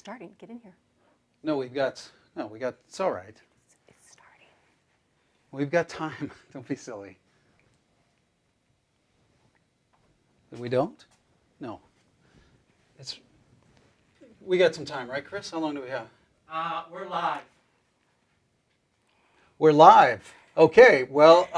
starting. Get in here. No, it's all right. It's starting. We've got time. Don't be silly. We don't? No. We got some time, right, Chris? How long do we have? We're live. We're live. Okay, well,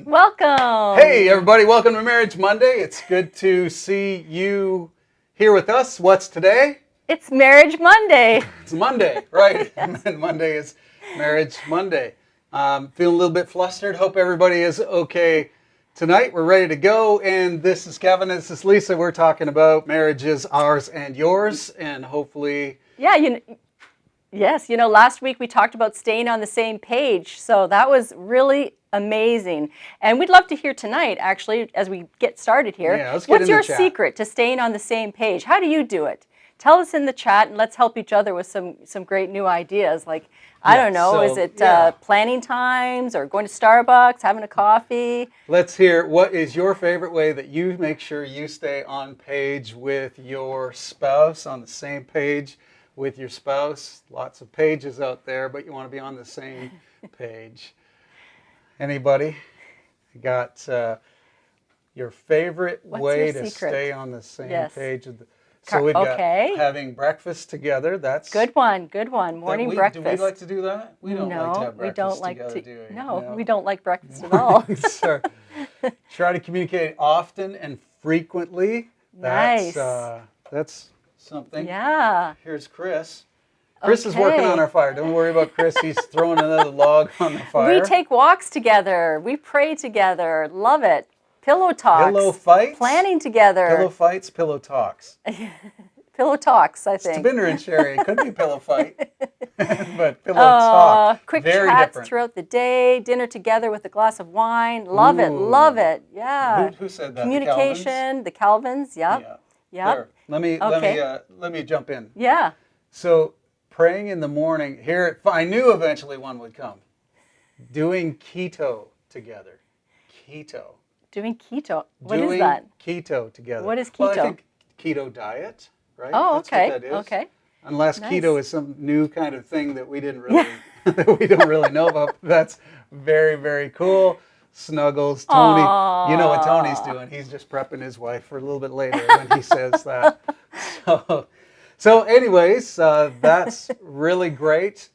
Welcome. hey, everybody. Welcome to Marriage Monday. It's good to see you here with us. What's today? It's Marriage Monday. It's Monday, right? And Monday is Marriage Monday. Feeling a little bit flustered. Hope everybody is okay tonight. We're ready to go. And this is Kevin and this is Lisa. We're talking about marriages, ours and yours. And hopefully... Yeah, yes, last week we talked about staying on the same page. So that was really amazing. And we'd love to hear tonight, actually, as we get started here. Yeah, let's get What's in the your chat. secret to staying on the same page? How do you do it? Tell us in the chat and let's help each other with some great new ideas. Like, I don't know, is it planning times or going to Starbucks, having a coffee? Let's hear, what is your favorite way that you make sure you stay on page with your spouse, on the same page with your spouse? Lots of pages out there, but you want to be on the same page. Anybody got your favorite way to stay on the same page? So we've got having breakfast together. That's good one. Morning breakfast. Do we like to do that? We don't like to have breakfast together, do we? No, we don't like breakfast at all. Sorry. Try to communicate often and frequently. Nice. That's something. Yeah. Here's Chris. Chris is working on our fire. Don't worry about Chris. He's throwing another log on the fire. We take walks together. We pray together. Love it. Pillow talks. Pillow fights. Planning together. Pillow fights, pillow talks. Pillow talks, I think. It's Binder and Sherry. It could be pillow fight, but pillow talk. Quick Very chats different. throughout the day. Dinner together with a glass of wine. Love it. Yeah. Who said that? Communication. The Calvins. Yep. There. Let me jump in. Yeah. So praying in the morning. Here, I knew eventually one would come. Doing keto together. Keto. Doing keto. What is that? Keto together. What is keto? Well, I think keto diet, right? Oh, okay. That's what that is. Okay. Unless keto is some new kind of thing that we didn't really that we don't really know about. That's very, very cool. Snuggles. Tony. Aww. You know what Tony's doing. He's just prepping his wife for a little bit later when he says that. So anyways, that's really great.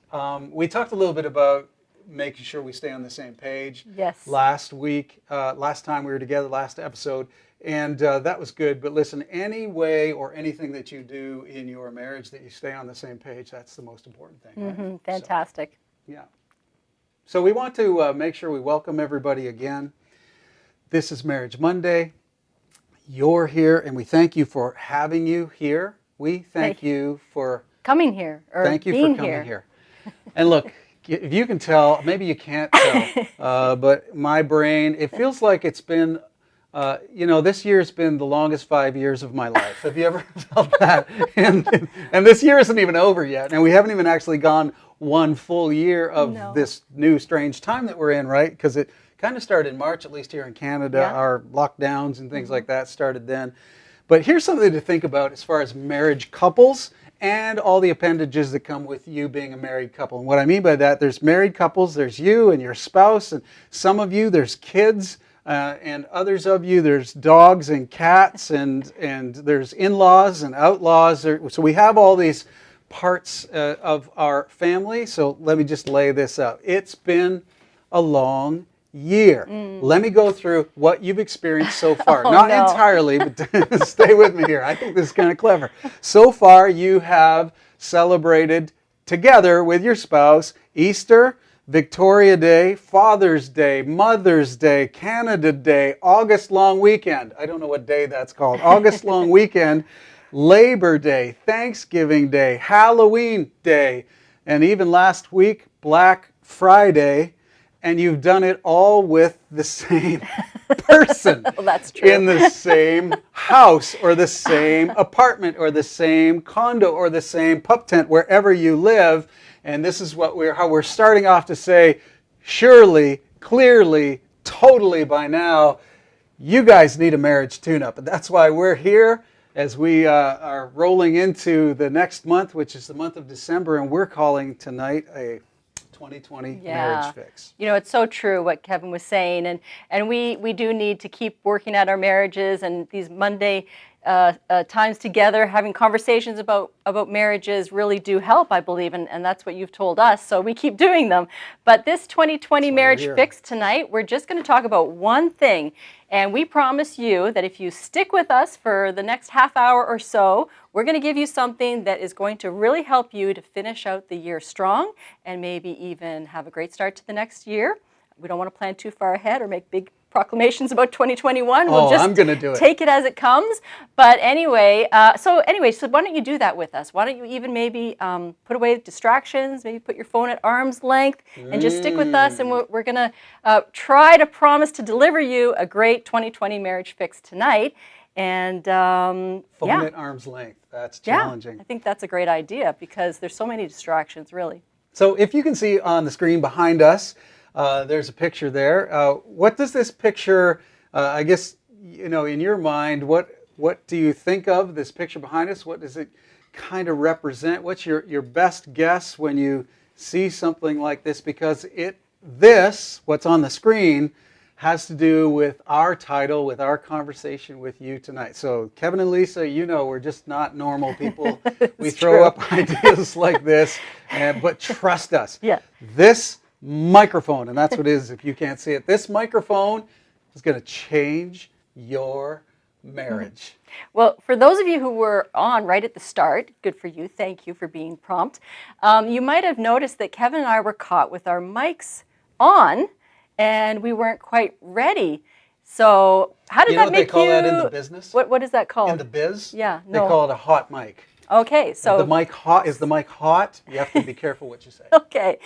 We talked a little bit about making sure we stay on the same page. Yes. Last time we were together, last episode, and that was good. But listen, any way or anything that you do in your marriage that you stay on the same page, that's the most important thing. Right? Fantastic. Yeah. So we want to make sure we welcome everybody again. This is Marriage Monday. You're here, and we thank you for having you here. We thank you for coming here. Thank you for coming here. And look, if you can tell, maybe you can't tell, but my brain, it feels like it's been, this year's been the longest 5 years of my life. Have you ever felt that? And this year isn't even over yet, and we haven't even actually gone one full year of this new strange time that we're in, right? Because it kind of started in March, at least here in Canada. Yeah. Our lockdowns and things like that started then. But here's something to think about as far as marriage couples and all the appendages that come with you being a married couple. And what I mean by that, there's married couples, there's you and your spouse, and some of you, there's kids, and others of you, there's dogs and cats, and there's in-laws and outlaws. So we have all these parts of our family. So let me just lay this out. It's been a long year. Let me go through what you've experienced so far. Not entirely, but stay with me here. I think this is kind of clever. So far, you have celebrated together with your spouse Easter, Victoria Day, Father's Day, Mother's Day, Canada Day, August long weekend. I don't know what day that's called. August long weekend, Labor Day, Thanksgiving Day, Halloween Day, and even last week, Black Friday. And you've done it all with the same person. Well, that's true. In the same house or the same apartment or the same condo or the same pup tent, wherever you live. And this is how we're starting off to say, surely, clearly, totally by now, you guys need a marriage tune-up. And that's why we're here as we are rolling into the next month, which is the month of December, and we're calling tonight a 2020 marriage fix. You know, it's so true what Kevin was saying, and we do need to keep working at our marriages, and these Monday times together, having conversations about marriages really do help, I believe, and that's what you've told us, so we keep doing them. But this 2020 marriage fix tonight, we're just going to talk about one thing, and we promise you that if you stick with us for the next half hour or so, we're going to give you something that is going to really help you to finish out the year strong and maybe even have a great start to the next year. We don't want to plan too far ahead or make big proclamations about 2021. We'll just I'm going to do it. Take it as it comes. But anyway, so why don't you do that with us? Why don't you even maybe put away distractions, maybe put your phone at arm's length and just stick with us, and we're going to try to promise to deliver you a great 2020 marriage fix tonight. And phone at arm's length. That's challenging. Yeah, I think that's a great idea because there's so many distractions, really. So if you can see on the screen behind us, there's a picture there. What does this picture, I guess, you know, in your mind, what do you think of this picture behind us? What does it kind of represent? What's your best guess when you see something like this? Because what's on the screen, has to do with our title, with our conversation with you tonight. So Kevin and Lisa, you know, we're just not normal people. We throw up ideas like this, but trust us. Yeah. This microphone, and that's what it is if you can't see it, this microphone is going to change your marriage. Well, for those of you who were on right at the start, good for you. Thank you for being prompt. You might have noticed that Kevin and I were caught with our mics on, and we weren't quite ready. So how did that make you... they call that in the business? What is that called? In the biz? Yeah. They call it a hot mic. Okay, so... Is the mic hot? You have to be careful what you say. Okay.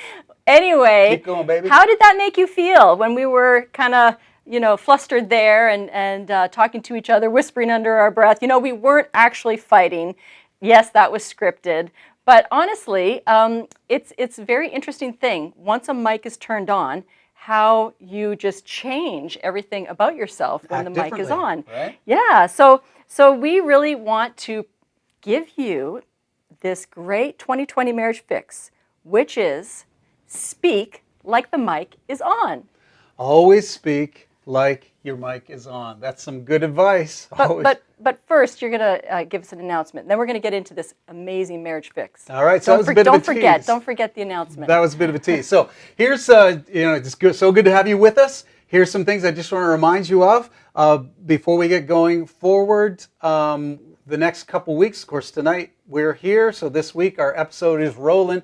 Anyway, keep going, baby. How did that make you feel when we were kind of, you know, flustered there and talking to each other, whispering under our breath? You know, we weren't actually fighting. Yes, that was scripted. But honestly, it's a very interesting thing. Once a mic is turned on, how you just change everything about yourself when the mic is on. Right? Yeah, so we really want to give you this great 2020 marriage fix, which is speak like the mic is on. Always speak like your mic is on. That's some good advice. But first, you're going to give us an announcement. Then we're going to get into this amazing marriage fix. All right, so that was a bit of a tease. Don't forget the announcement. That was a bit of a tease. So here's, it's so good to have you with us. Here's some things I just want to remind you of before we get going forward. The next couple weeks, of course, tonight we're here. So this week our episode is rolling.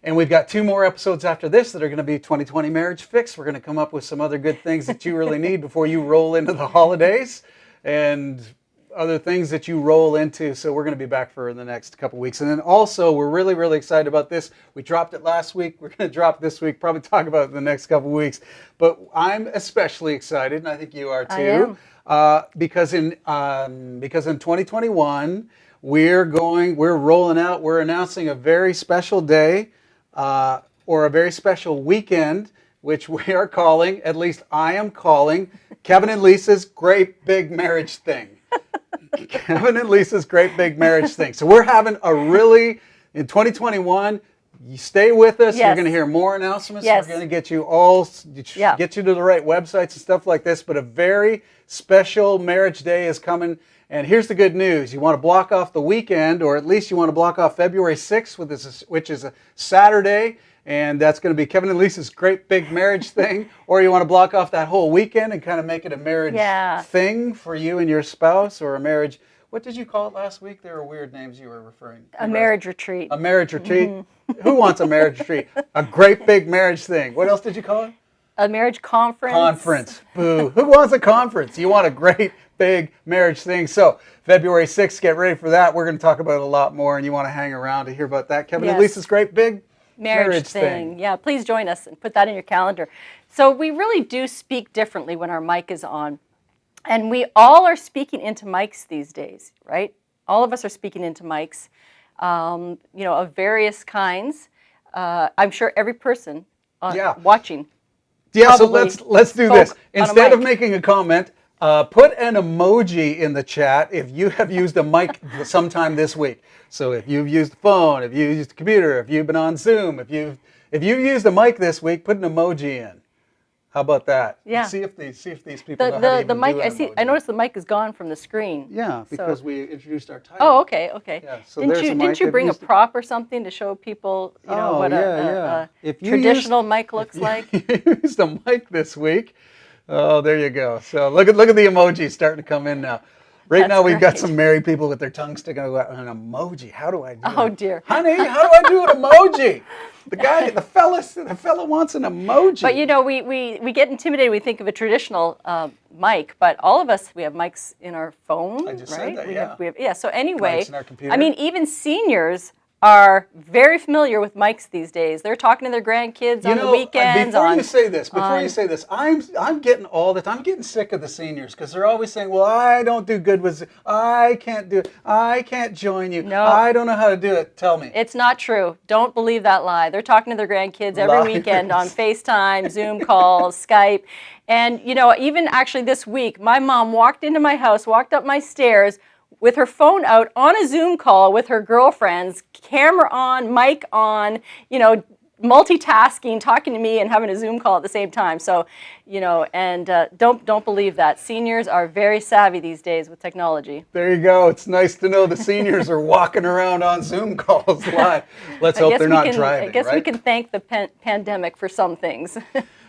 And we've got 2 more episodes after this that are going to be 2020 Marriage Fix. We're going to come up with some other good things that you really need before you roll into the holidays and other things that you roll into. So we're going to be back for the next couple weeks. And then also, we're really, really excited about this. We dropped it last week. We're going to drop it this week, probably talk about it in the next couple weeks. But I'm especially excited, and I think you are too, because in 2021, we're rolling out, we're announcing a very special day, or a very special weekend, which we are calling, at least I am calling, Kevin and Lisa's Great Big Marriage Thing. Kevin and Lisa's Great Big Marriage Thing. So we're having in 2021, you stay with us. Yes. You're going to hear more announcements. Yes. We're going to get you get you to the right websites and stuff like this. But a very special marriage day is coming. And here's the good news. You want to block off the weekend, or at least you want to block off February 6th, which is a Saturday. And that's going to be Kevin and Lisa's Great Big Marriage Thing. Or you want to block off that whole weekend and kind of make it a marriage thing for you and your spouse, or a marriage. What did you call it last week? There were weird names you were referring to. A marriage retreat. A marriage retreat? Mm-hmm. Who wants a marriage retreat? A great big marriage thing. What else did you call it? A marriage conference. Conference. Boo. Who wants a conference? You want a great big marriage thing. So February 6th, get ready for that. We're going to talk about it a lot more, and you want to hang around to hear about that. Kevin and Lisa's Great Big Marriage thing. Yeah, please join us and put that in your calendar. So we really do speak differently when our mic is on. And we all are speaking into mics these days, right? All of us are speaking into mics, of various kinds. I'm sure every person watching. Yeah, so let's do this. Instead of making a comment, Put an emoji in the chat if you have used a mic sometime this week. So if you've used the phone, if you've used the computer, if you've been on Zoom, if you've used a mic this week, put an emoji in. How about that? Yeah. See if these people know how to even the mic. do an emoji. I noticed the mic is gone from the screen. Yeah, because we introduced our title. Oh, okay. Yeah, so Didn't you bring a prop or something to show people, what a traditional mic looks like? If you used a mic this week, oh, there you go. So look at the emojis starting to come in now. Right now we've got some married people with their tongue sticking out. An emoji. How do I do it? Oh dear. Honey, how do I do an emoji? The fella wants an emoji. But we get intimidated. We think of a traditional mic, but all of us, we have mics in our phone, I just right? said that, We have, so anyway, mics in our computer. I mean, even seniors are very familiar with mics these days. They're talking to their grandkids on the weekends. Before you say this, I'm getting sick of the seniors because they're always saying, "Well, I don't do good with, I can't do it, I can't join you, No. I don't know how to do it." Tell me. It's not true. Don't believe that lie. They're talking to their grandkids every weekend on FaceTime, Zoom calls, Skype. And, even actually this week, my mom walked into my house, walked up my stairs with her phone out on a Zoom call with her girlfriends, camera on, mic on, multitasking, talking to me and having a Zoom call at the same time. So, don't believe that. Seniors are very savvy these days with technology. There you go. It's nice to know the seniors are walking around on Zoom calls live. Let's hope they're not driving. I guess right? we can thank the pandemic for some things.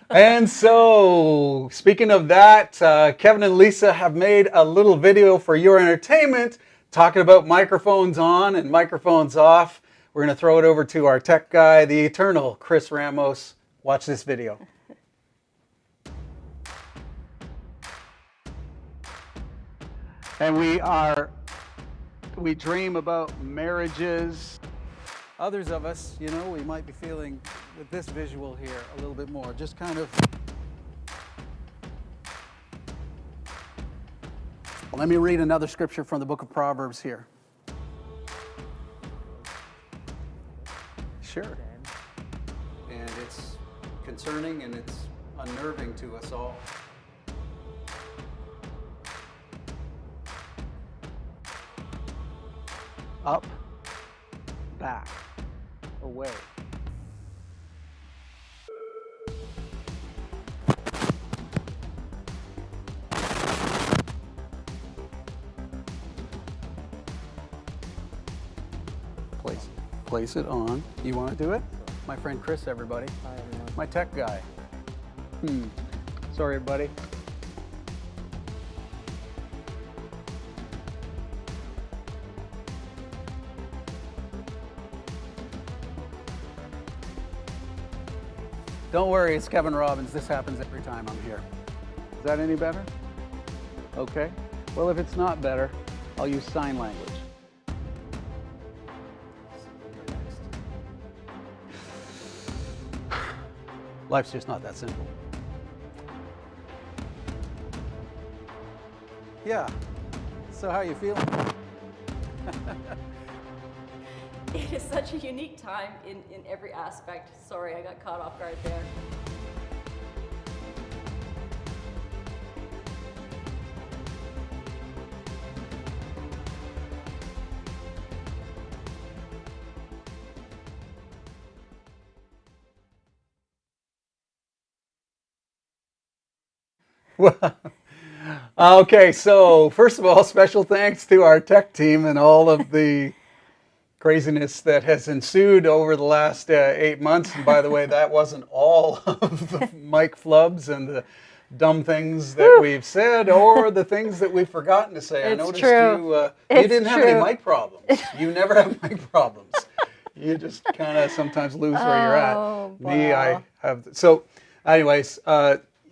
And so, speaking of that, Kevin and Lisa have made a little video for your entertainment talking about microphones on and microphones off. We're going to throw it over to our tech guy, the eternal Chris Ramos. Watch this video. And we dream about marriages. Others of us, we might be feeling with this visual here a little bit more, just kind of. Let me read another scripture from the book of Proverbs here. Sure. And it's concerning and it's unnerving to us all. Up, back, away. Place it on. You want to do it? My friend Chris, everybody. Hi, everyone. My tech guy. Sorry, everybody. Don't worry, it's Kevin Robbins. This happens every time I'm here. Is that any better? Okay. Well, if it's not better, I'll use sign language. Life's just not that simple. Yeah. So how you feeling? It is such a unique time in every aspect. Sorry, I got caught off guard there. Okay, so first of all, special thanks to our tech team and all of the craziness that has ensued over the last 8 months. And by the way, that wasn't all of the mic flubs and the dumb things that we've said or the things that we've forgotten to say. It's I noticed true. you didn't have any mic problems. You never have mic problems. You just kind of sometimes lose where you're at. Me, I have. So anyways,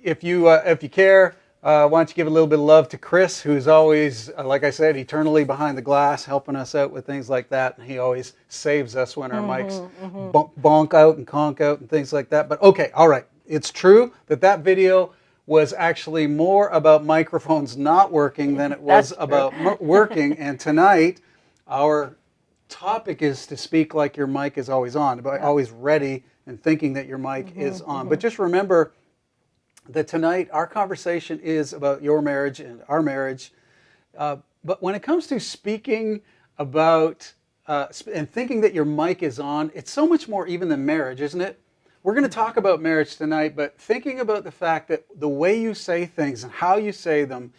if you care, why don't you give a little bit of love to Chris, who's always, like I said, eternally behind the glass, helping us out with things like that. And he always saves us when our mics bonk out and conk out and things like that. But okay, all right. It's true that video was actually more about microphones not working than it was about working. And tonight, our topic is to speak like your mic is always on, but always ready and thinking that your mic is on. But just remember, that tonight our conversation is about your marriage and our marriage. But when it comes to speaking about and thinking that your mic is on, it's so much more even than marriage, isn't it? We're going to talk about marriage tonight, but thinking about the fact that the way you say things and how you say them,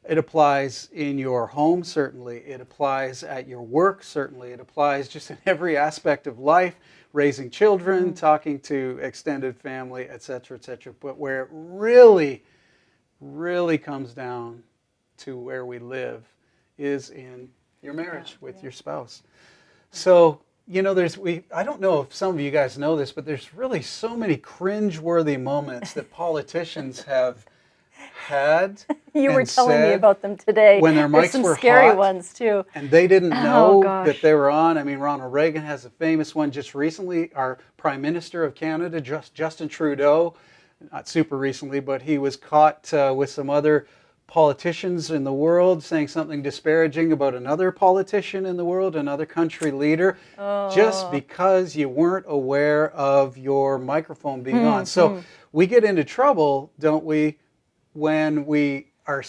it applies in your home, certainly. It applies at your work, certainly. It applies just in every aspect of life, raising children, talking to extended family, etc., etc. But where it really, really comes down to where we live is in your marriage with your spouse. So, you know, I don't know if some of you guys know this, but there's really so many cringe-worthy moments that politicians have had. You were telling me about them today. When their mics some were scary hot, ones too. And they didn't know that gosh. they were on. I mean, Ronald Reagan has a famous one just recently. Our Prime Minister of Canada, Justin Trudeau, not super recently, but he was caught with some other politicians in the world saying something disparaging about another politician in the world, another country leader, just because you weren't aware of your microphone being on. So we get into trouble, don't we, when we are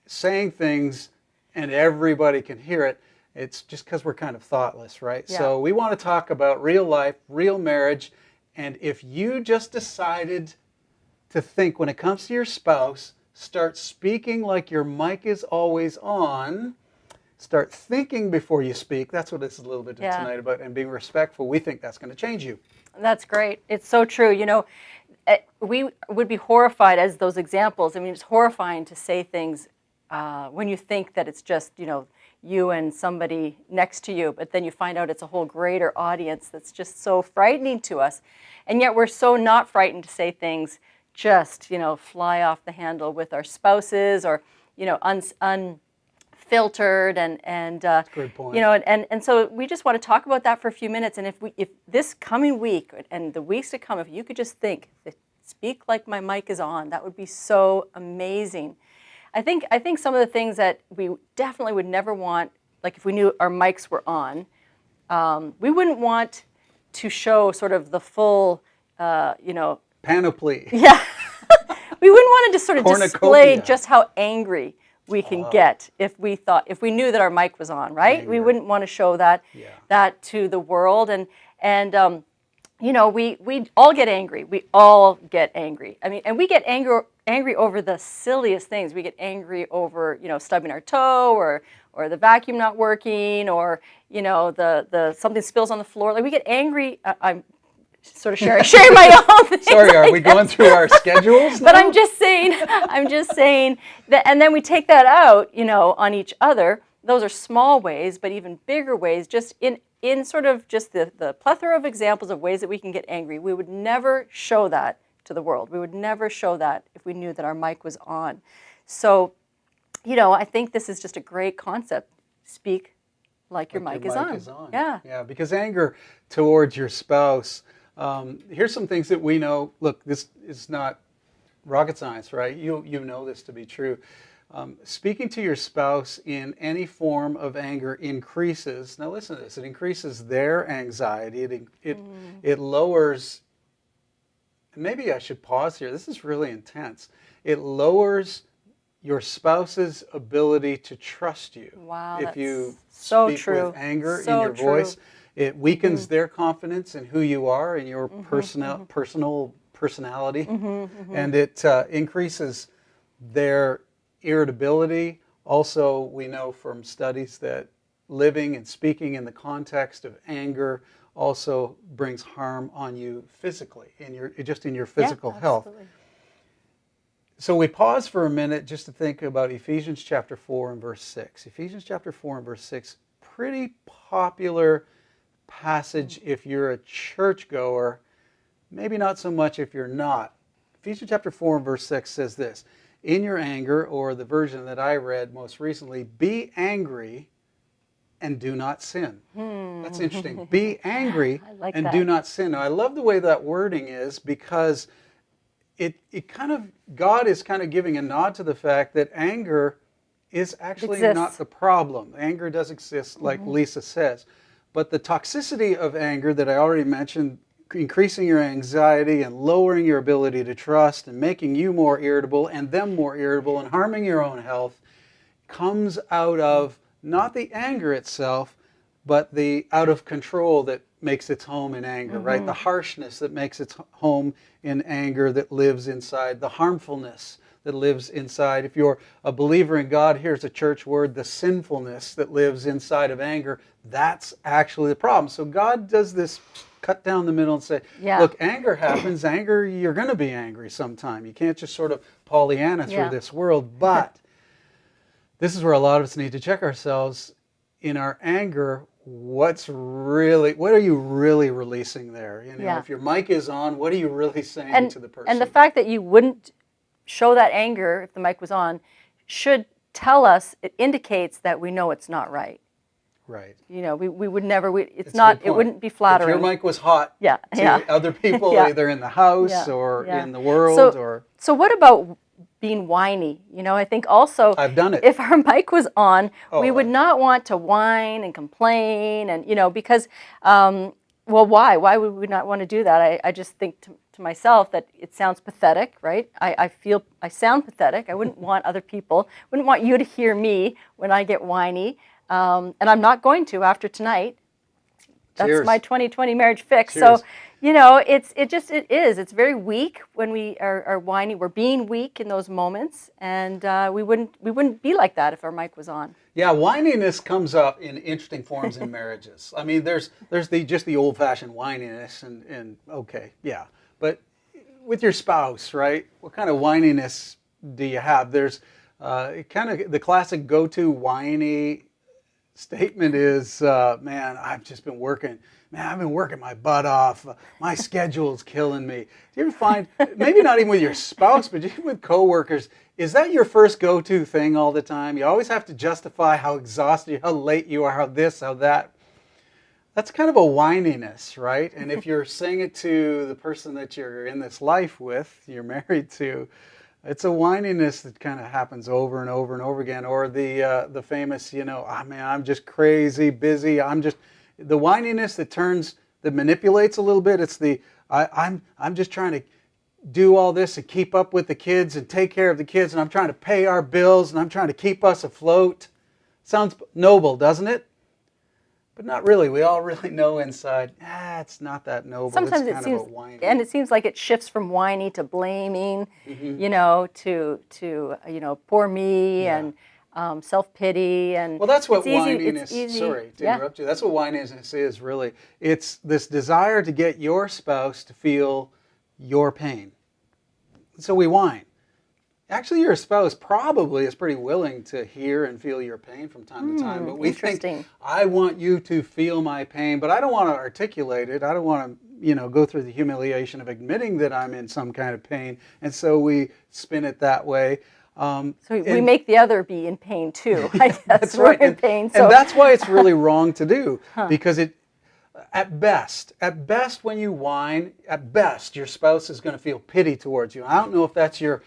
saying things and everybody can hear it. It's just because we're kind of thoughtless, right? Yeah. So we want to talk about real life, real marriage, and if you just decided to think when it comes to your spouse, start speaking like your mic is always on. Start thinking before you speak. That's what this is a little bit tonight about, and being respectful. We think that's going to change you. That's great. It's so true. You know, we would be horrified as those examples. I mean, it's horrifying to say things when you think that it's just, you know, you and somebody next to you, but then you find out it's a whole greater audience. That's just so frightening to us. And yet we're so not frightened to say things just, you know, fly off the handle with our spouses, or, you know, unfiltered and Good point. you know, and so we just want to talk about that for a few minutes. And if this coming week and the weeks to come, if you could just think, speak like my mic is on, that would be so amazing. I think some of the things that we definitely would never want, like if we knew our mics were on, we wouldn't want to show sort of the full, you know, panoply. Yeah. We wouldn't want to just sort of display Cornucopia. just how angry we can get if we knew that our mic was on, right? Anger. We wouldn't want to show that to the world. And you know, we all get angry. We all get angry. I mean, and we get angry over the silliest things. We get angry over, you know, stubbing our toe, or the vacuum not working, or, you know, the something spills on the floor. Like, we get angry. I'm sort of sharing my own things. Sorry, are we going through our schedules now? But I'm just saying that, and then we take that out, you know, on each other. Those are small ways, but even bigger ways, just in sort of just the plethora of examples of ways that we can get angry. We would never show that to the world. We would never show that if we knew that our mic was on. So, you know, I think this is just a great concept. Speak like your mic is on. Yeah. Yeah, because anger towards your spouse, here's some things that we know. Look, this is not rocket science, right? You know this to be true. Speaking to your spouse in any form of anger increases, now listen to this, it increases their anxiety. It lowers, maybe I should pause here. This is really intense. It lowers your spouse's ability to trust you. Wow, if that's you so speak true. with anger So in your true. voice, it weakens their confidence in who you are and your personal personality, and it increases their irritability. Also, we know from studies that living and speaking in the context of anger also brings harm on you physically, in your physical health. Absolutely. So we pause for a minute just to think about Ephesians chapter 4 and verse 6. Ephesians chapter 4 and verse 6, pretty popular passage if you're a churchgoer, maybe not so much if you're not. Ephesians chapter 4 and verse 6 says this: in your anger, or the version that I read most recently, be angry and do not sin. That's interesting. Be angry and do not sin. Now, I love the way that wording is, because it kind of, God is kind of giving a nod to the fact that anger is actually not the problem. Anger does exist, like Lisa says. But the toxicity of anger that I already mentioned increasing your anxiety and lowering your ability to trust and making you more irritable and them more irritable and harming your own health comes out of not the anger itself, but the out of control that makes its home in anger, right? The harshness that makes its home in anger that lives inside, the harmfulness that lives inside. If you're a believer in God, here's a church word, the sinfulness that lives inside of anger, that's actually the problem. So God does this cut down the middle and say, look, anger happens. Anger, you're going to be angry sometime. You can't just sort of Pollyanna through this world. But this is where a lot of us need to check ourselves in our anger. What are you really releasing there? You know, if your mic is on, what are you really saying to the person? And the fact that you wouldn't show that anger if the mic was on should tell us, it indicates that we know it's not right. Right. You know, we would never, it wouldn't be flattering. If your mic was hot to other people, either in the house or in the world. So what about being whiny? You know, I think also I've done it. If our mic was on, we would not want to whine and complain and, you know, because, well, why? Why would we not want to do that? I just think to myself that it sounds pathetic, right? I feel I sound pathetic. I wouldn't want other people, wouldn't want you to hear me when I get whiny. And I'm not going to after tonight. That's my 2020 marriage fix. Cheers. So, you know, it is. It's very weak when we are whiny. We're being weak in those moments, and we wouldn't be like that if our mic was on. Yeah, whininess comes up in interesting forms in marriages. I mean, there's just the old-fashioned whininess, and okay, yeah. But with your spouse, right? What kind of whininess do you have? There's kind of the classic go-to whiny statement is, man, I've just been working. Man, I've been working my butt off. My schedule's killing me. Do you ever find, maybe not even with your spouse, but even with coworkers, is that your first go-to thing all the time? You always have to justify how exhausted, how late you are, how this, how that. That's kind of a whininess, right? And if you're saying it to the person that you're in this life with, you're married to, it's a whininess that kind of happens over and over and over again. Or the famous, you know, oh, man, I'm just crazy, busy. The whininess that manipulates a little bit. It's I'm just trying to do all this and keep up with the kids and take care of the kids, and I'm trying to pay our bills, and I'm trying to keep us afloat. Sounds noble, doesn't it? But not really. We all really know inside, it's not that noble. Sometimes it's it seems, of a whiny. and it seems like it shifts from whiny to blaming, you know, to you know, poor me and self-pity. And well, that's what it's whininess is. Sorry to interrupt you. That's what whininess is, really. It's this desire to get your spouse to feel your pain. So we whine. Actually, your spouse probably is pretty willing to hear and feel your pain from time to time. But we think, I want you to feel my pain, but I don't want to articulate it. I don't want to, you know, go through the humiliation of admitting that I'm in some kind of pain. And so we spin it that way. So we make the other be in pain too. I guess that's we're right. in pain. And that's why it's really wrong to do. Because at best, when you whine, at best, your spouse is going to feel pity towards you. I don't know if that's your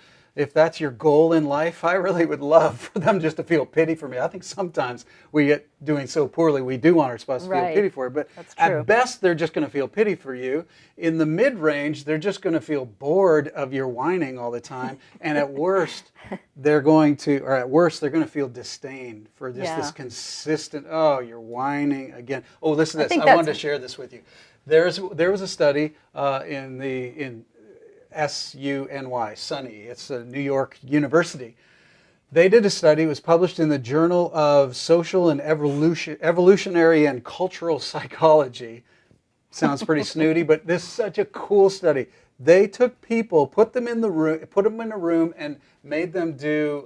goal in life. I really would love for them just to feel pity for me. I think sometimes we get doing so poorly, we do want our spouse to feel pity for it. But at best, they're just going to feel pity for you. In the mid-range, they're just going to feel bored of your whining all the time. And at worst, they're going to feel disdain for just this consistent, oh, you're whining again. Oh, listen to this. I wanted to share this with you. There was a study in SUNY, SUNY. It's a New York University. They did a study. It was published in the Journal of Social and Evolutionary and Cultural Psychology. Sounds pretty snooty, but this is such a cool study. They took people, put them in a room, and made them do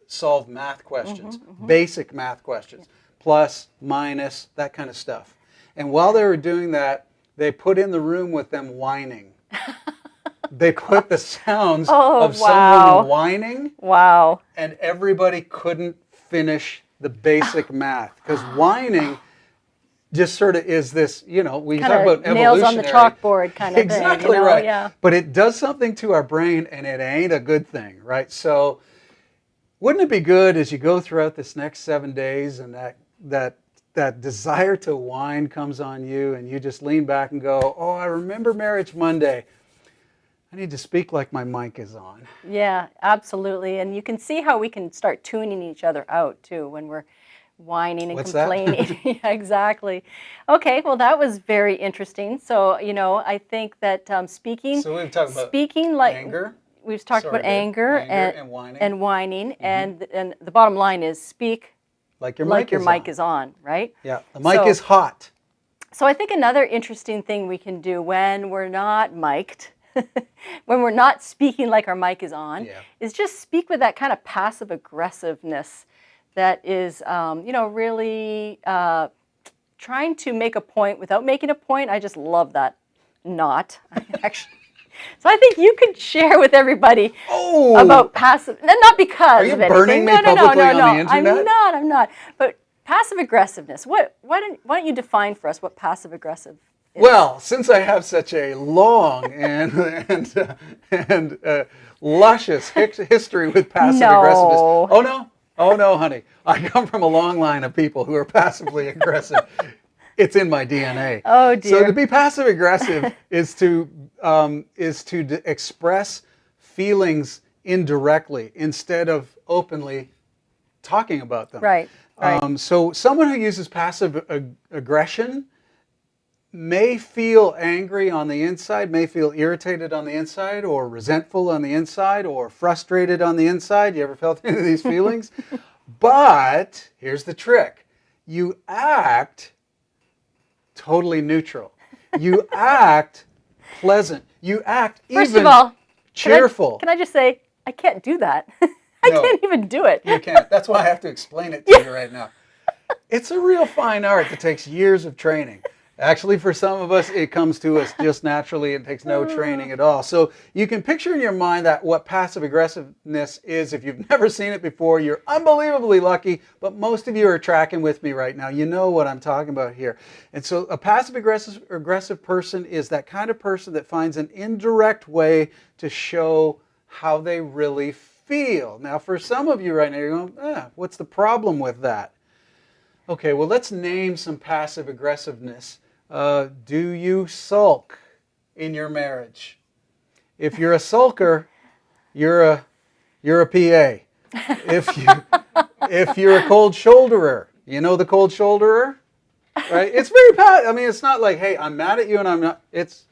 solve math questions, basic math questions, plus, minus, that kind of stuff. And while they were doing that, they put in the room with them whining. They put the sounds of someone whining. Wow. And everybody couldn't finish the basic math. Because whining just sort of is this, you know, we talk about evolutionary. Nails on the chalkboard kind of exactly thing. You know? Right. Yeah. But it does something to our brain, and it ain't a good thing, right? So wouldn't it be good as you go throughout this next 7 days and that that desire to whine comes on you and you just lean back and go, oh, I remember Marriage Monday. I need to speak like my mic is on. Yeah, absolutely. And you can see how we can start tuning each other out too when we're whining and What's complaining. that? Yeah, exactly. Okay, well, that was very interesting. So, I think that speaking, So we've talked about speaking like anger. we've talked Sorry, about babe. anger And whining. and whining, and the bottom line is speak Like your like mic your is mic on. is on, right? Yeah, the mic is hot. So I think another interesting thing we can do when we're not mic'd, when we're not speaking like our mic is on, is just speak with that kind of passive aggressiveness that is, really trying to make a point without making a point. I just love that. Actually. So I think you could share with everybody about passive, and not because of anything. Are you burning me publicly on the internet? I'm not. But passive aggressiveness. Why don't you define for us what passive aggressive is? Well, since I have such a long and luscious history with passive aggressiveness. Oh no, honey. I come from a long line of people who are passively aggressive. It's in my DNA. Oh dear. So to be passive aggressive is to express feelings indirectly instead of openly talking about them. Right. So someone who uses passive aggression may feel angry on the inside, may feel irritated on the inside, or resentful on the inside, or frustrated on the inside. You ever felt any of these feelings? But here's the trick. You act totally neutral. You act pleasant. You act First even of all, cheerful. Can I just say, I can't do that. I can't even do it. You can't. That's why I have to explain it to you right now. It's a real fine art that takes years of training. Actually, for some of us, it comes to us just naturally. It takes no training at all. So you can picture in your mind that what passive aggressiveness is. If you've never seen it before, you're unbelievably lucky. But most of you are tracking with me right now. You know what I'm talking about here. And so a passive aggressive person is that kind of person that finds an indirect way to show how they really feel. Now, for some of you right now, you're going, what's the problem with that? Okay, well, let's name some passive aggressiveness. Do you sulk in your marriage? If you're a sulker, you're a PA. If you're a cold shoulderer, you know the cold shoulderer, right? It's very it's not like, hey, I'm mad at you and I'm not. It's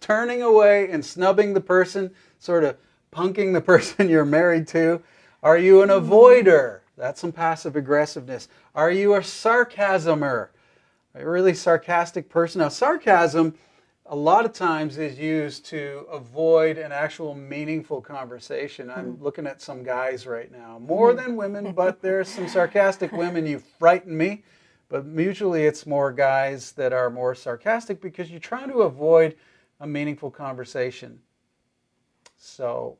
turning away and snubbing the person, sort of punking the person you're married to. Are you an avoider? That's some passive aggressiveness. Are you a sarcasmer? A really sarcastic person. Now, sarcasm, a lot of times, is used to avoid an actual meaningful conversation. I'm looking at some guys right now, more than women, but there's some sarcastic women. You frighten me. But usually it's more guys that are more sarcastic because you're trying to avoid a meaningful conversation. So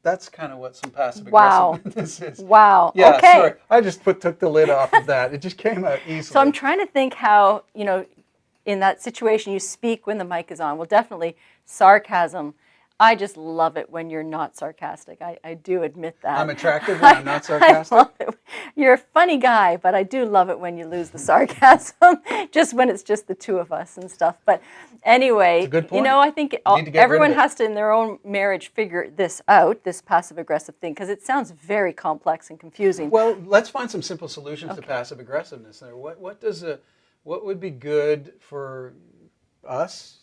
that's kind of what some passive aggressiveness is. Wow. Yeah, okay. Sorry. I just took the lid off of that. It just came out easily. So I'm trying to think how, in that situation you speak when the mic is on. Well, definitely sarcasm. I just love it when you're not sarcastic. I do admit that. I'm attractive when I'm not sarcastic? I love it. You're a funny guy, but I do love it when you lose the sarcasm, just when it's just the two of us and stuff. But anyway, That's a good point. I think everyone has to, in their own marriage, figure this out, this passive-aggressive thing, because it sounds very complex and confusing. Well, let's find some simple solutions to passive aggressiveness. What would be good for us,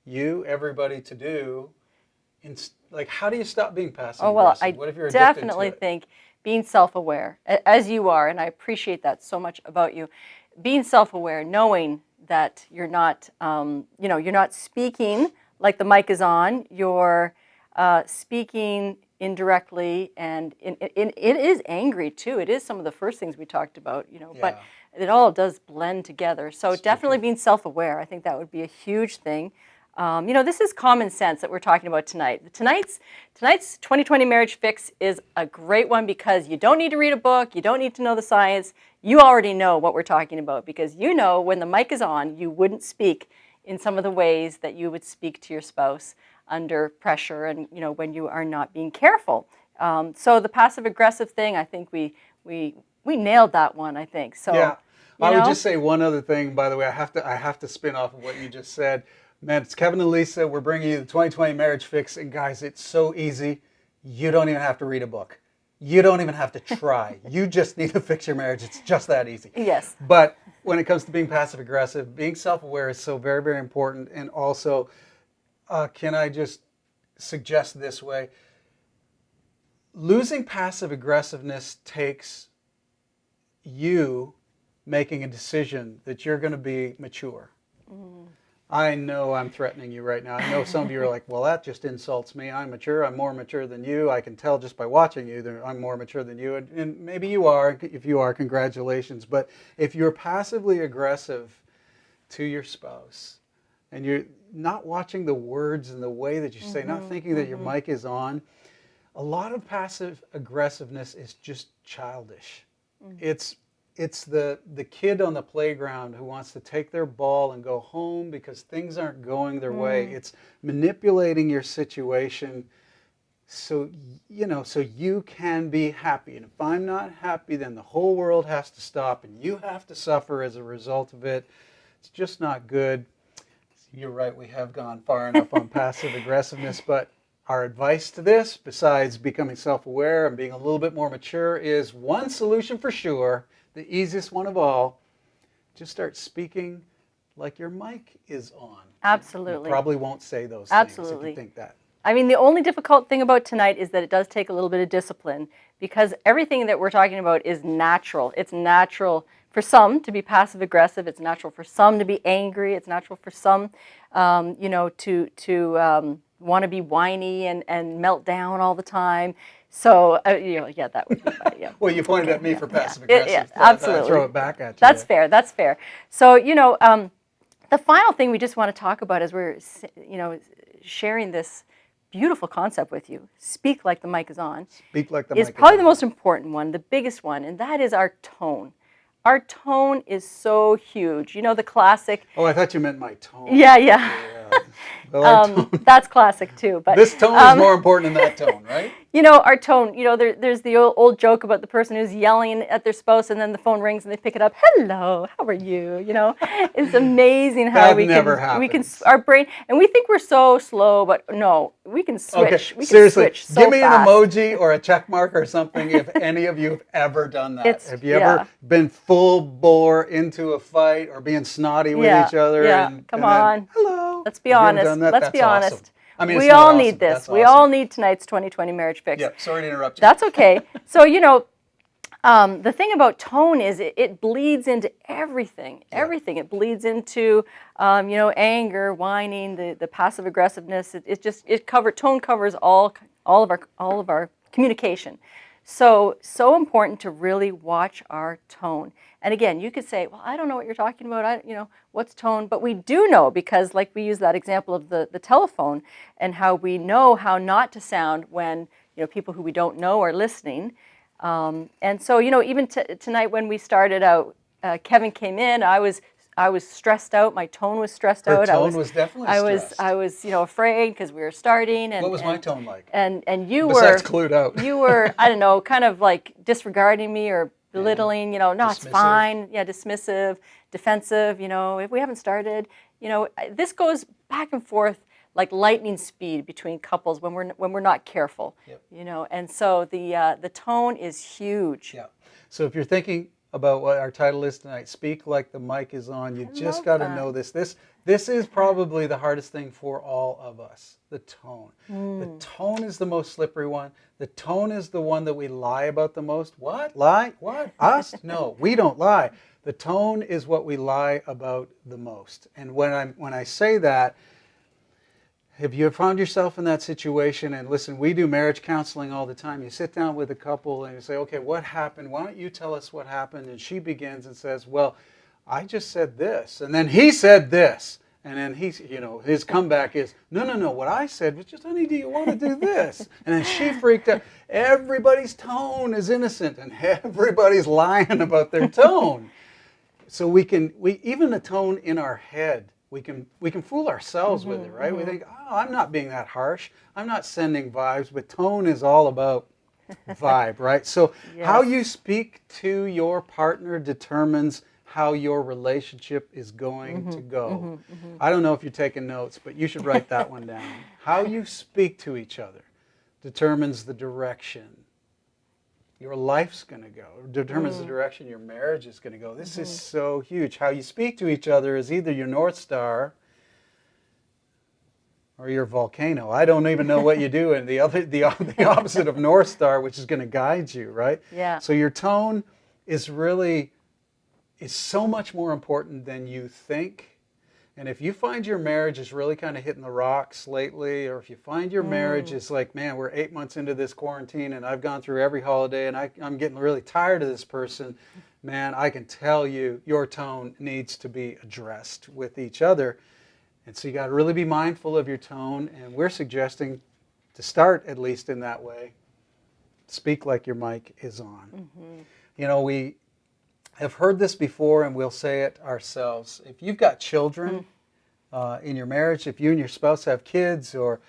you, everybody to do? How do you stop being passive aggressive? What if you're addicted definitely to it? think being self-aware, as you are, and I appreciate that so much about you, being self-aware, knowing that you're not, you're not speaking like the mic is on, you're speaking indirectly, and it is angry too. It is some of the first things we talked about, but it all does blend together. So definitely being self-aware, I think that would be a huge thing. This is common sense that we're talking about tonight. Tonight's 2020 Marriage Fix is a great one because you don't need to read a book, you don't need to know the science. You already know what we're talking about because when the mic is on, you wouldn't speak in some of the ways that you would speak to your spouse under pressure and when you are not being careful. So the passive aggressive thing, I think we nailed that one. I think so. Yeah. I would just say one other thing, by the way. I have to spin off of what you just said. Man, it's Kevin and Lisa. We're bringing you the 2020 Marriage Fix. And guys, it's so easy. You don't even have to read a book. You don't even have to try. You just need to fix your marriage. It's just that easy. Yes. But when it comes to being passive aggressive, being self-aware is so very, very important. And also, can I just suggest this way? Losing passive aggressiveness takes you making a decision that you're going to be mature. I know I'm threatening you right now. I know some of you are like, well, that just insults me. I'm mature. I'm more mature than you. I can tell just by watching you that I'm more mature than you. And maybe you are. If you are, congratulations. But if you're passively aggressive to your spouse and you're not watching the words and the way that you say, not thinking that your mic is on, a lot of passive aggressiveness is just childish. It's the kid on the playground who wants to take their ball and go home because things aren't going their way. It's manipulating your situation so you can be happy. And if I'm not happy, then the whole world has to stop and you have to suffer as a result of it. It's just not good. You're right, we have gone far enough on passive aggressiveness, but our advice to this, besides becoming self-aware and being a little bit more mature, is one solution for sure, the easiest one of all: just start speaking like your mic is on. Absolutely. You probably won't say those things if you think that. I mean, the only difficult thing about tonight is that it does take a little bit of discipline, because everything that we're talking about is natural. It's natural for some to be passive aggressive. It's natural for some to be angry. It's natural for some, to want to be whiny and melt down all the time. So, yeah, that would be fine. Yeah. Well, you pointed at me for passive aggressive. Yeah, absolutely. I throw it back at you. That's fair. That's fair. So, the final thing we just want to talk about as we're, sharing this beautiful concept with you, speak like the mic is on, speak like the mic is probably the most important one, the biggest one, and that is our tone. Our tone is so huge. You know, the classic. Oh, I thought you meant my tone. Yeah. Well, that's classic too. But this tone is more important than that tone, right? Our tone, there's the old joke about the person who's yelling at their spouse and then the phone rings and they pick it up. Hello, how are you? It's amazing how we can our brain, and we think we're so slow, but no, we can switch. Okay, we seriously, can switch so give me fast. an emoji or a check mark or something if any of you have ever done that. Have you ever been full bore into a fight or being snotty with each other? Yeah, Come on. Hello. Let's be honest. Let's be honest. Awesome. I mean, we all need this. We all need tonight's 2020 Marriage Fix. Yeah, sorry to interrupt you. That's okay. So, the thing about tone is it bleeds into everything. Yeah. Everything. It bleeds into, anger, whining, the passive aggressiveness. Tone covers all of our communication. So important to really watch our tone. And again, you could say, well, I don't know what you're talking about. What's tone? But we do know, because like we use that example of the telephone and how we know how not to sound when, people who we don't know are listening. And so, even tonight when we started out, Kevin came in, I was stressed out. My tone was stressed out. Her tone was definitely stressed. I was afraid because we were starting. And, what was my tone like? And you Besides clued out. You were, I don't know, kind of like disregarding me or belittling, no, dismissive. It's fine. Yeah, dismissive, defensive, if we haven't started, this goes back and forth like lightning speed between couples when we're not careful. Yep. And so the tone is huge. Yeah. So if you're thinking about what our title is tonight, Speak Like the Mic is On, you just got to know this. This is probably the hardest thing for all of us, the tone. The tone is the most slippery one. The tone is the one that we lie about the most. What? Lie? What? Us? No, we don't lie. The tone is what we lie about the most. And when I say that, have you found yourself in that situation? And listen, we do marriage counseling all the time. You sit down with a couple and you say, okay, what happened? Why don't you tell us what happened? And she begins and says, well, I just said this. And then he said this. And then his comeback is, no, what I said was just, honey, do you want to do this? And then she freaked out. Everybody's tone is innocent and everybody's lying about their tone. So we even the tone in our head, we can fool ourselves with it, right? We think, oh, I'm not being that harsh. I'm not sending vibes, but tone is all about vibe, right? So how you speak to your partner determines how your relationship is going to go. I don't know if you're taking notes, but you should write that one down. How you speak to each other determines the direction your life's going to go, determines the direction your marriage is going to go. This is so huge. How you speak to each other is either your North Star or your volcano. I don't even know what you do, and the opposite of North Star, which is going to guide you, right? Yeah. So your tone is so much more important than you think. And if you find your marriage is really kind of hitting the rocks lately, or if you find your marriage is like, man, we're 8 months into this quarantine and I've gone through every holiday and I'm getting really tired of this person, man, I can tell you your tone needs to be addressed with each other. And so you got to really be mindful of your tone. And we're suggesting to start, at least in that way, speak like your mic is on. You know, we have heard this before, and we'll say it ourselves. If you've got children in your marriage, if you and your spouse have kids, or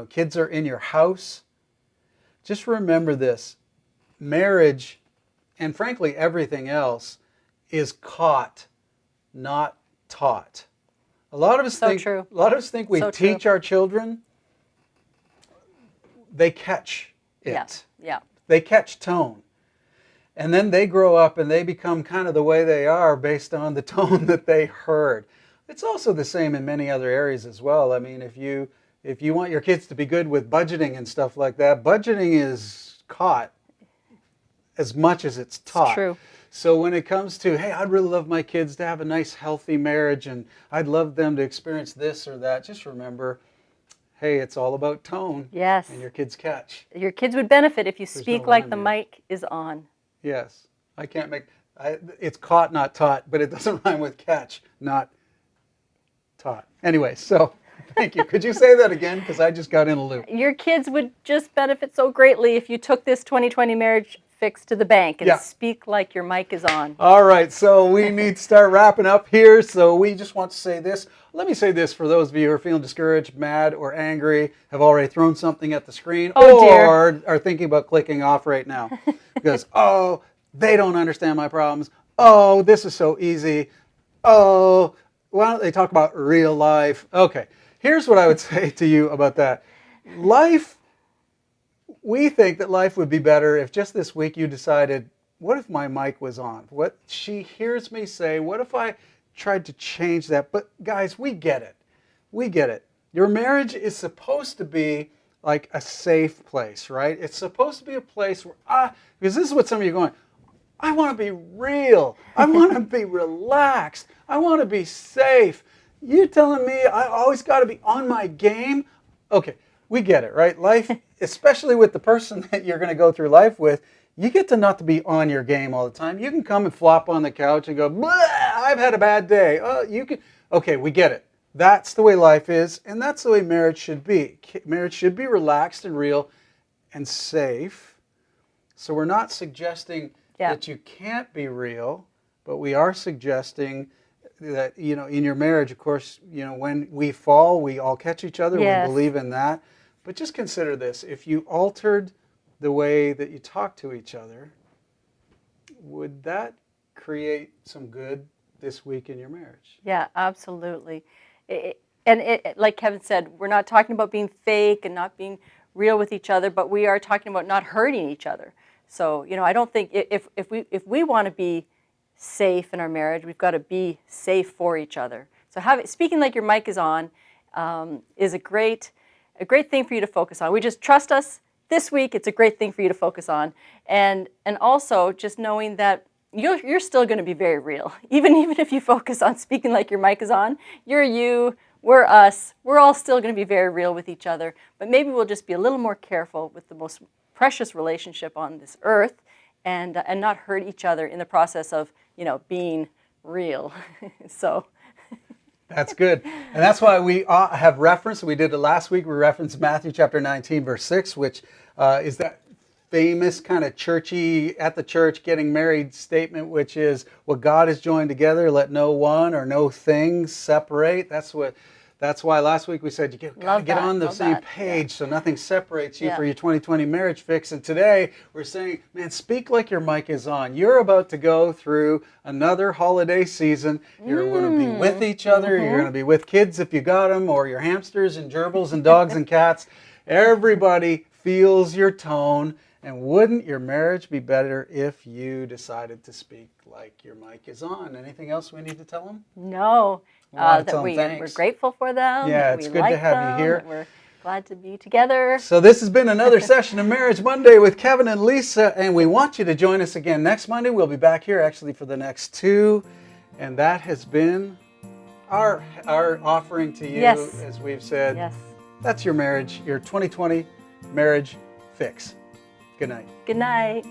kids are in your house, just remember this: marriage, and frankly everything else, is caught, not taught. A lot of us think we teach our children. They catch it. Yeah. They catch tone. And then they grow up and they become kind of the way they are based on the tone that they heard. It's also the same in many other areas as well. I mean, if you want your kids to be good with budgeting and stuff like that, budgeting is caught as much as it's taught. It's true. So when it comes to, hey, I'd really love my kids to have a nice, healthy marriage, and I'd love them to experience this or that, just remember, hey, it's all about tone. Yes. And your kids catch. Your kids would benefit if you speak no like rhyme the here. mic is on. Yes. It's caught, not taught, but it doesn't rhyme with catch, not taught. Anyway, so thank you. Could you say that again? Because I just got in a loop. Your kids would just benefit so greatly if you took this 2020 marriage fix to the bank and speak like your mic is on. All right, so we need to start wrapping up here. So we just want to say this. Let me say this for those of you who are feeling discouraged, mad, or angry, have already thrown something at the screen, or are thinking about clicking off right now. Because, oh, they don't understand my problems. Oh, this is so easy. Oh, why don't they talk about real life? Okay, here's what I would say to you about that. We think that life would be better if just this week you decided, what if my mic was on? What she hears me say, what if I tried to change that? But guys, we get it. We get it. Your marriage is supposed to be like a safe place, right? It's supposed to be a place where, because this is what some of you are going, I want to be real. I want to be relaxed. I want to be safe. You telling me I always got to be on my game? Okay, we get it, right? Life, especially with the person that you're going to go through life with, you get to not to be on your game all the time. You can come and flop on the couch and go, blah, I've had a bad day. Okay, we get it. That's the way life is, and that's the way marriage should be. Marriage should be relaxed and real and safe. So we're not suggesting that you can't be real, but we are suggesting that, in your marriage, of course, when we fall, we all catch each other. Yes. We believe in that. But just consider this. If you altered the way that you talk to each other, would that create some good this week in your marriage? Yeah, absolutely. Like Kevin said, we're not talking about being fake and not being real with each other, but we are talking about not hurting each other. So, I don't think if we want to be safe in our marriage, we've got to be safe for each other. So speaking like your mic is on is a great thing for you to focus on. We just trust us this week. It's a great thing for you to focus on, and also just knowing that you're still going to be very real, even if you focus on speaking like your mic is on. You're you, we're us. We're all still going to be very real with each other, but maybe we'll just be a little more careful with the most precious relationship on this earth, and not hurt each other in the process of being real. So. That's good. And that's why we have referenced, we did it last week, we referenced Matthew chapter 19, verse 6, which is that famous kind of churchy, at the church getting married statement, which is, what God has joined together, let no one or no thing separate. That's That's why last week we said you gotta Love get that, on the love same that, page so nothing separates you Yeah. for your 2020 marriage fix. And today we're saying, man, speak like your mic is on. You're about to go through another holiday season. You're going to be with each other. You're going to be with kids if you got them, or your hamsters and gerbils and dogs and cats. Everybody feels your tone. And wouldn't your marriage be better if you decided to speak like your mic is on? Anything else we need to tell them? No, wanna that tell 'em we're thanks. grateful for them. Yeah, that it's we good to like have you them, here. that we're glad to be together. So this has been another session of Marriage Monday with Kevin and Lisa, and we want you to join us again next Monday. We'll be back here actually for the next 2, and that has been our offering to you, Yes. as we've said. Yes. That's your marriage, your 2020 marriage fix. Good night. Good night.